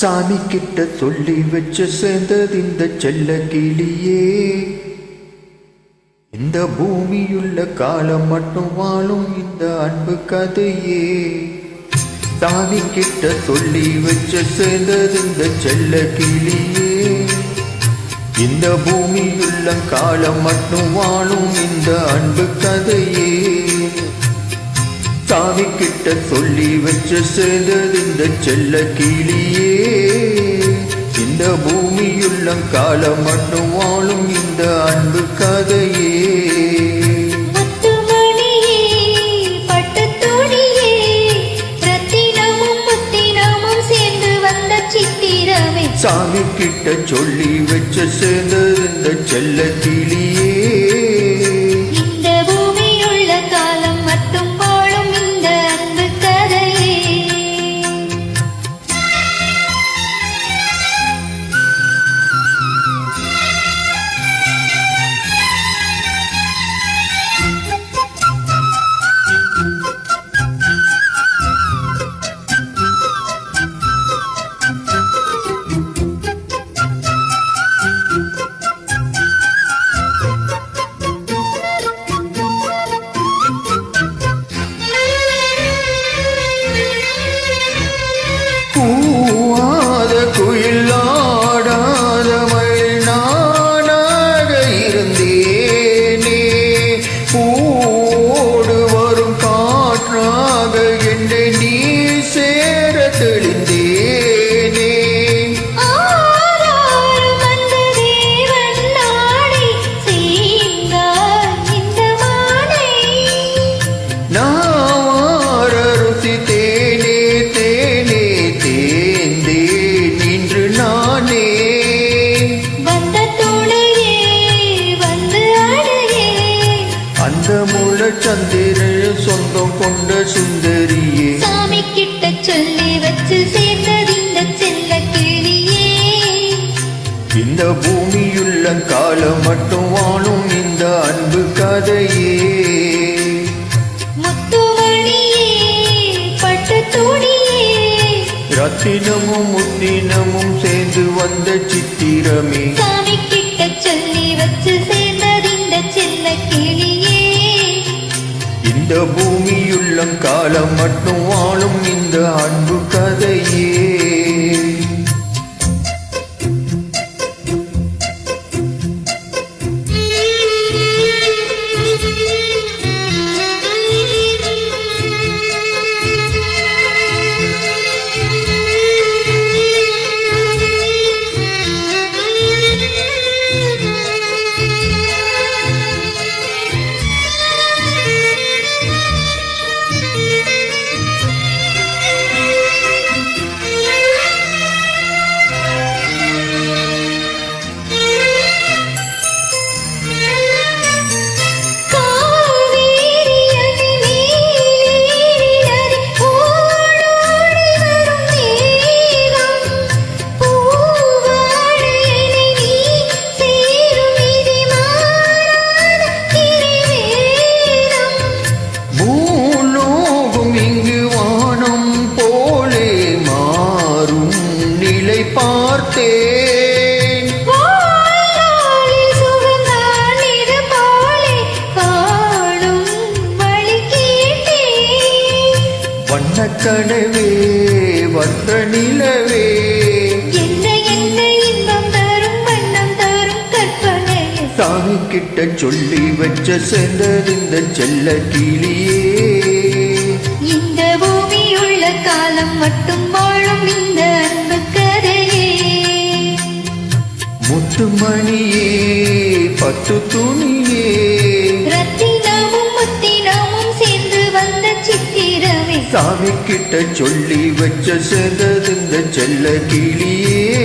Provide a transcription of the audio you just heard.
சாமி கிட்ட சொல்லி வச்ச சேர்ந்தது இந்த செல்ல கிளியே. இந்த பூமியுள்ள காலம் மட்டும் வாழும் இந்த அன்பு கதையே. சாமி கிட்ட சொல்லி வச்ச சேர்ந்தது இந்த செல்ல கிளியே. இந்த பூமியுள்ள காலம் மட்டும் வாழும் இந்த அன்பு கதையே. சாமி கிட்ட சொல்லி வச்ச சேர்ந்தது இந்த செல்ல கிளியே. இந்த பூமியுள்ள காலம் மட்டும் வாழும் இந்த அன்பு கதையே. சாமி கிட்ட சொல்லி வச்ச சேர்ந்தது இந்த செல்ல கிளியே. பூவாத குயிலாடாத மயில் நானாக இருந்தேனே. பூவோடு வரும் காற்றாக என்னை நீ சேர தெளிந்தேனே. நாவார ருசி தேனே தேனே தேந்தே நின்று நானே. அந்த முழ சந்திரன் சொந்தம் கொண்ட சுந்தரியே. சாமி கிட்ட சொல்லி வச்சு சேர்ந்தது இந்த செல்ல கிளியே. இந்த பூமியுள்ள காலம் மட்டும் வாழும் இந்த அன்பு கதையே. ரத்தினமும் முத்தினமும் சேர்ந்து வந்த சித்திரமே. சாமி கிட்ட சொல்லி வச்சு சேர்ந்தது இந்த செல்ல கிளியே. இந்த பூமியுள்ள காலம் மட்டும் வாழும் இந்த அன்பு கதையே. வண்ணக்கனவே வந்த நிலவே. என்ன என்ன இன்பம் தரும் வண்ணம் தரும் கற்பனை. சாமி கிட்ட சொல்லி வச்ச சேர்ந்தது இந்த செல்ல கிளியே. இந்த பூமியுள்ள காலம் மட்டும் வாழும் இந்த அன்பு கதையே. முத்துமணியே பட்டு துணியே. ரத்தினமும் முத்தினமும் சேர்ந்து வந்த சித்திரமே. சாமி கிட்ட சொல்லி வச்ச சேர்ந்தது இந்த செல்ல கிளியே.